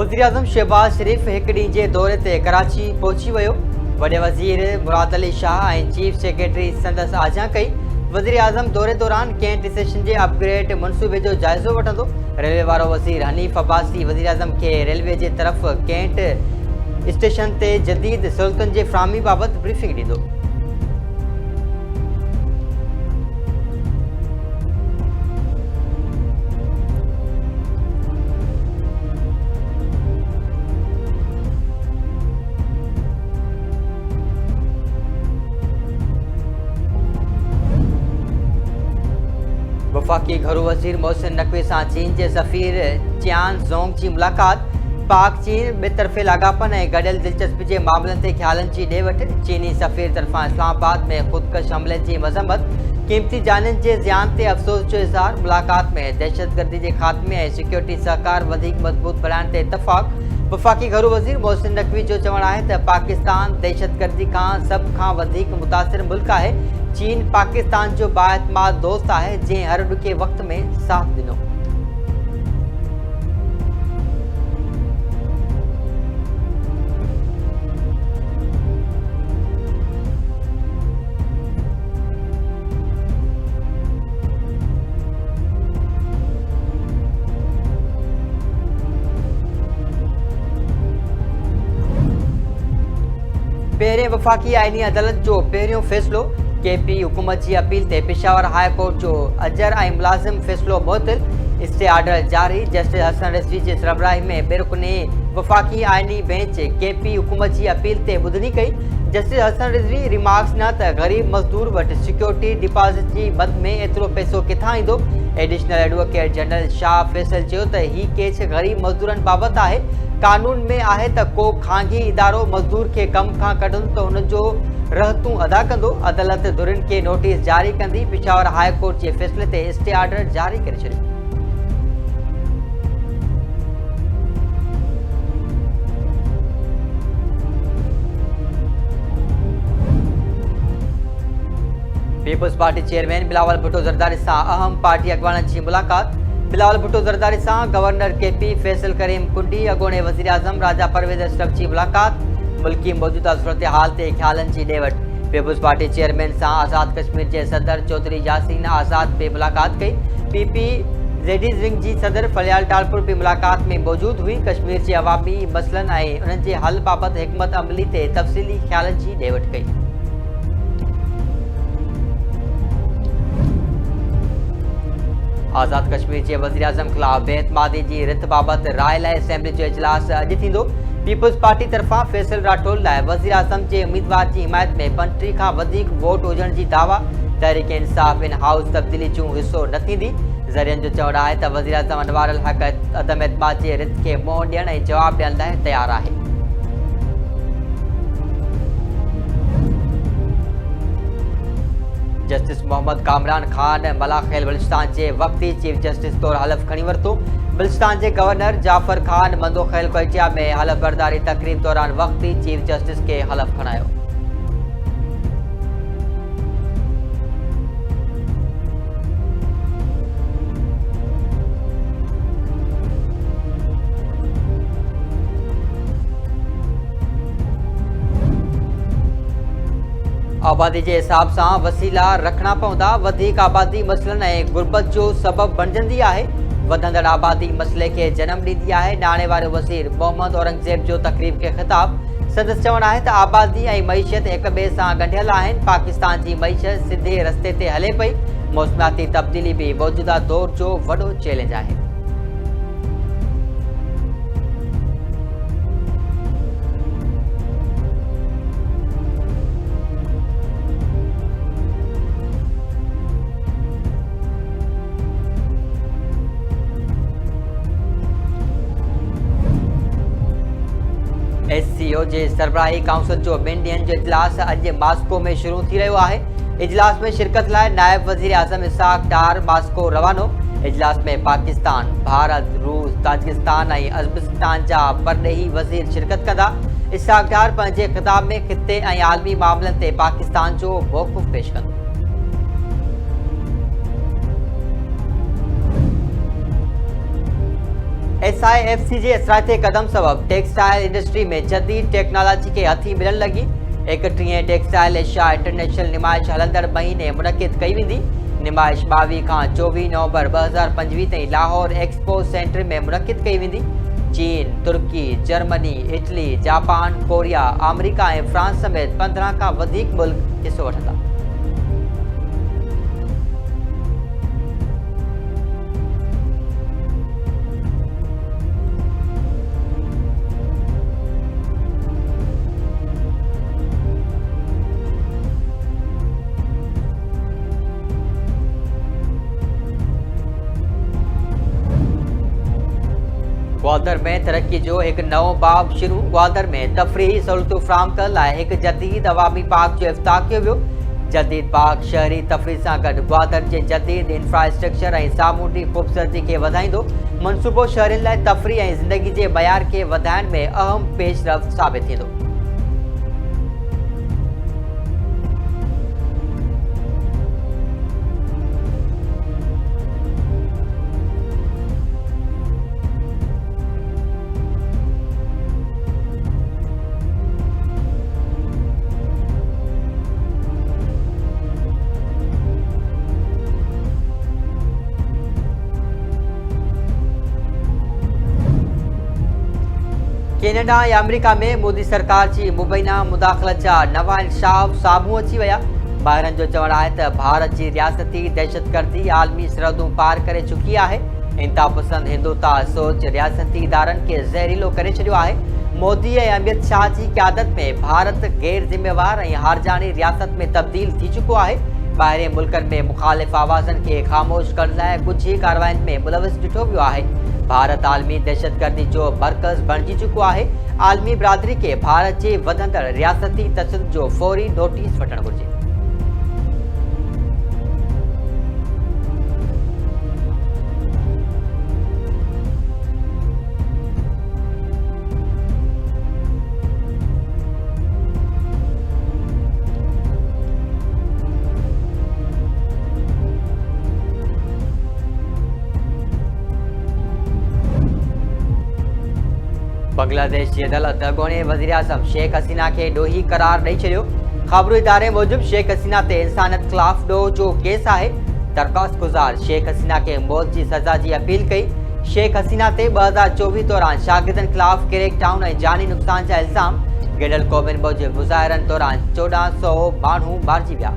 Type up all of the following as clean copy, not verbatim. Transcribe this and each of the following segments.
वज़ीर-ए-आज़म शहबाज शरीफ एक ॾींहं जे दौरे ते कराची पहुची वियो। वॾे वज़ीर मुराद अली शाह ऐं चीफ सेक्रेटरी संदसि आजा कई। वज़ीर-ए-आज़म दौरे दौरान कैंट स्टेशन जे अपग्रेड मनसूबे जो जाइज़ो वठंदो। रेलवे वारो वज़ीर हनीफ अब्बासी वज़ीर-ए-आज़म खे रेलवे जे तरफ़ कैंट स्टेशन ते जदीद सहूलतुनि जे फ़राहमी बाबति ब्रीफिंग ॾींदो। वफाकी घरू वज़ीर मोहसिन नकवी सां चीन जे सफ़ीर चियान ज़ोंग जी मुलाक़ात। पाक चीन बेतरफ़े लाॻापन ऐं गॾियल दिलचस्पी जे मामलनि ते ख़्यालनि जी ॾे वठि। चीनी सफ़ीर तरफ़ां इस्लामाबाद में ख़ुदकश हमले जी मज़म्मत। क़ीमती जाननि जे ज़ियान ते अफ़सोस जो इज़हार। मुलाक़ात में दहशतगर्दी जे ख़ात्मे ऐं सिक्योरिटी सहकार वधीक मज़बूत बनाइण ते इतफ़ाक़। वफाकी घरू वज़ीर मोहसिन नकवी जो चवणु आहे त पाकिस्तान दहशतगर्दी खां सभ खां वधीक मुतासिर मुल्क आहे। चीन पाकिस्तान जो बाएतमाद दोस्त है जैं हर ॾुखे वक्त में साथ दिनों। पहिरें वफाकी आईनी अदालत जो पहिरियों फ़ैसिलो। KP हुकूमत की अपील ते पेशावर हाई कोर्ट जो अजर ऐं मुलाज़िम फ़ैसिलो मुअत्तल। स्टे ऑर्डर जारी। जस्टिस हसन रिज़वी जे सरबराही में बेरुकनी वफाकी आईनी बेंच KP हुकूमत की अपील ते ॿुधणी कई। जस्टिस हसन रिज़वी रिमार्क्स न त ग़रीब मज़दूर वटि सिक्योरिटी डिपॉज़िट जी मद में एतिरो पैसो किथां ईंदो। Additional advocate general Shah Faisal चयो त ही केस ग़रीब मज़दूरनि बाबति आहे। कानून में आहे त को खांगी इदारो मज़दूर खे कम खां कढंदो त हुन जो रहतूं अदा कंदो। अदालत धुरियुनि खे नोटिस जारी कंदी। पेशावर हाई कोर्ट जे फ़ैसिले ते स्टे ऑर्डर जारी करे छॾियो। People's party chairman Bilawal Bhutto Zardari सां अहम पार्टी अॻवाननि जी मुलाक़ात। बिलावल भुट्टो ज़रदारी सां गवर्नर KP फैसल करीम कुंडी अॻूणे वज़ीर-ए-आज़म राजा परवेज़ अशरफ जी मुलाक़ात। मुल्की मौजूदा सूरत हाल ते ख़्यालनि जी ॾे वठि। पीपुल्स पार्टी चेयरमैन सां आज़ाद कश्मीर जे सदर चौधरी यासीन आज़ाद बि मुलाक़ात कई। PPZD विंग जी सदर फलियाल टालपुर बि मुलाक़ात में मौजूद हुई। कश्मीर जे अवामी मसइलनि ऐं उन्हनि जे हल बाबति हिकमत अमली ते तफ़सीली ख़्यालनि जी ॾे वठि कई। आज़ाद कश्मीर के वज़ीर-ए-आज़म खिलाफ बेएतमादी की रिथ बाबत राय लाइ असेंबली जो इजलास अॼु थींदो। पीपुल्स पार्टी तरफा फैसल राठौड़ लाइ वज़ीर-ए-आज़म के उम्मीदवार की हिमायत में 35 खां वधीक वोट हुजण जी दावा। तहरीक इंसाफ इन हाउस तब्दीली जो हिस्सो न थींदी। ज़रियनि जो चवणु आहे त वज़ीर-ए-आज़म अनवार अल हक अदम एतमाद जे रिथ खे मुंहुं ॾियण ऐं जवाब ॾियण लाइ तयारु आहे। जस्टिस मोहम्मद कामरान खान मलाखेल बलूचिस्तान के वक्ती चीफ जस्टिस तौर हलफ खणी वरितो। बलूचिस्तान के गवर्नर जाफर खान मंदोखेल कोइटिया में हलफ बरदारी तकरीब दौरान वक्ती चीफ जस्टिस के हलफ खणायो। आबादी के हिसाब से वसीला रखना पवंदा। वधीक आबादी मसइलनि ऐं गुरबत जो सबब बणजंदी आहे। वधंदड़ आबादी मसइले के जन्म ॾींदी आहे। नाणे वारे वज़ीर मोहम्मद औरंगज़ेब जो तकरीब के ख़िताब। संदसि चवणु आहे त आबादी ऐं मईशत हिक ॿिए सां ॻंढियल आहिनि। पाकिस्तान जी मईशत सिधे रस्ते ते हले पई। मौसमियाती तब्दीली भी मौजूदा दौर जो वॾो चैलेंज आहे। SCO जे सरबराही काउंसिल जो 2 ॾींहनि जो इजलास अॼु मास्को में शुरू थी रहियो आहे। इजलास में शिरकत लाइ नायब वज़ीर-ए-आज़म इसहाक डार मास्को रवानो। इजलास में पाकिस्तान, भारत, रूस, ताजिकिस्तान ऐं अज़बकिस्तान जा परॾेही वज़ीर शिरकत कंदा। इसहाक डार पंहिंजे ख़िताब में ख़िते ऐं आलमी मामलनि ते पाकिस्तान जो मौक़िफ़ पेश कंदो। SIFC जे असराते कदम सबब टेक्सटाइल इंडस्ट्री में जदीद टेक्नोलॉजी के हथी मिलण लगी। 31 टेक्सटाइल एशिया इंटरनेशनल निमाइश हलंदड़ महीने मुनक़िद कई वेंदी। निमाइश 22 खां 24 नवंबर 2025 ताईं लाहौर एक्सपो सेंटर में मुनक़िद कई वेंदी। चीन, तुर्की, Germany, Italy, Japan, Korea, America ऐं फ्रांस समेत 15 खां वधीक मुल्क हिस्सो वठंदा। ग्वादर में तरक्की जो एक नओं बाब शुरू। ग्वादर में तफ़रीही सहूलतूं फ़राहम करण लाइ हिकु जदीद अवामी पार्क जो इफ़्तिताह कयो वियो। जदीद पार्क शहरी तफ़रीह सां गॾु ग्वादर जे जदीद इंफ्रास्ट्रक्चर ऐं सामूंडी ख़ूबसूरती खे वधाईंदो। मनसूबो शहरियुनि लाइ तफ़रीह ऐं ज़िंदगी जे मयार खे वधाइण में अहम पेशरफ़्त साबित थींदो। कैनेडा ऐं अमेरिका में मोदी सरकार जी मुबैना मुदाख़लत जा नवां इंकशाफ साम्हूं अची विया। ॿाहिरनि जो चवणु आहे त भारत जी रियासती दहशतगर्दी आलमी सरहदूं पार करे चुकी आहे। इंतहापसंद हिंदुता सोच रियासती इदारनि खे ज़हरीलो करे छॾियो आहे। मोदी ऐं अमित शाह जी क़यादत में भारत गैर ज़िम्मेवार ऐं हारजानी रियासत में तब्दील थी चुको आहे। ॿाहिरें मुल्कनि में मुख़ालिफ़ आवाज़नि खे ख़ामोश करण लाइ कुझु ई कार्रवाइनि में मुलविस ॾिठो वियो आहे। भारत आलमी दहशतगर्दी जो मर्कज़ बणिजी चुको आहे। आलमी बिरादरी के भारत जे वधंदड़ रियासती तशद्दुद जो फौरी नोटिस वठणु घुरिजे। बांग्लादेश की अदालत अॻूणे वज़ीर आज़म शेख हसीना के ॾोही करार ॾेई छॾियो। ख़बरूं इदारे मूजिब शेख हसीना ते इंसानियत ख़िलाफ़ ॾोह जो केस आहे। दरख़्वास्त गुज़ार शेख हसीना के मौत जी सज़ा जी अपील कई। शेख हसीना ते 2024 दौरान शागिर्दनि ख़िलाफ़ क्रैकडाउन ऐं जानी नुक़सान जा इल्ज़ाम। गॾियल क़ौमुनि मूजिब मुज़ाहिरनि दौरान 1400 माण्हू मारिजी विया।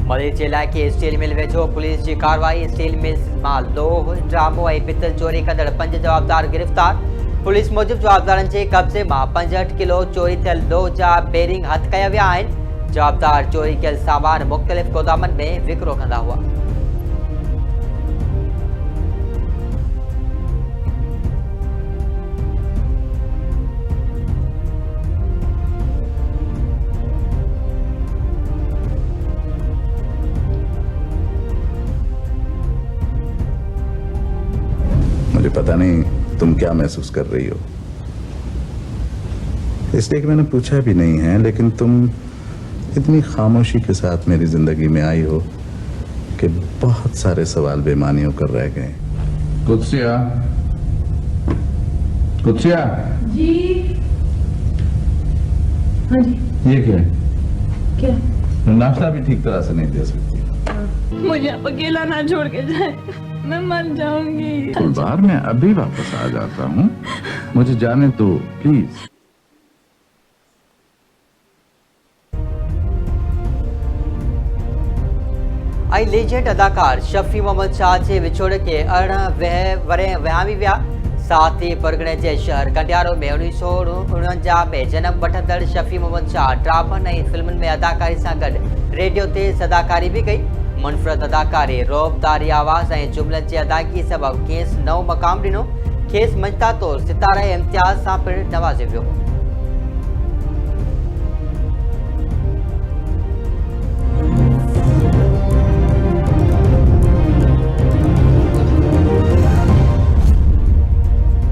मलेशिया इलाइक़े स्टील मिल वेझो पुलिस की कार्रवाई। स्टील मिल मां लोह, ड्रामो ऐं पितल चोरी कंदड़ 5 जवाबदार गिरफ़्तार। पुलिस मूजिब जवाबदारनि जे कब्ज़े मां 65 किलो चोरी थियल लोह जा बेरिंग हथ कया विया आहिनि। जवाबदार चोरी कयल सामान मुख़्तलिफ़ गोदामनि में विकिरो कंदा हुआ। मुझे पता नहीं तुम क्या महसूस कर रही हो, इसलिए कि मैंने पूछा भी नहीं है, लेकिन तुम इतनी खामोशी के साथ मेरी जिंदगी में आई हो कि बहुत सारे सवाल बेमानियों कर रह गए। कुत्सिया, कुत्सिया जी। हाँ जी। ये क्या है? क्या? नाश्ता भी ठीक तरह से नहीं दे सकती। मुझे आप अकेला ना छोड़ के जाए, मैं मर जाऊंगी। बाहर मैं अभी वापस आ जाता हूँ, मुझे जाने दो प्लीज। लेजेंड अदाकार शफी मोहम्मद शाह के विछोड़ के 18 वरे विहामी विया। साथ ही परगणे के शहर कंडियारो में 1949 में जन्म वठंदड़ शफी मोहम्मद शाह ड्रामन ऐं फिल्मन में अदाकारी सां गॾु रेडियो ते सदाकारी भी कई। मुनफरद अदाकारी, रोबदारी आवाज़ ऐं जुमलनि जी अदायगी सबबि खेसि नओं मक़ाम ॾिनो। खेसि मंझता तौर सितारे इम्तियाज़ सां पिणु नवाज़ियो वियो।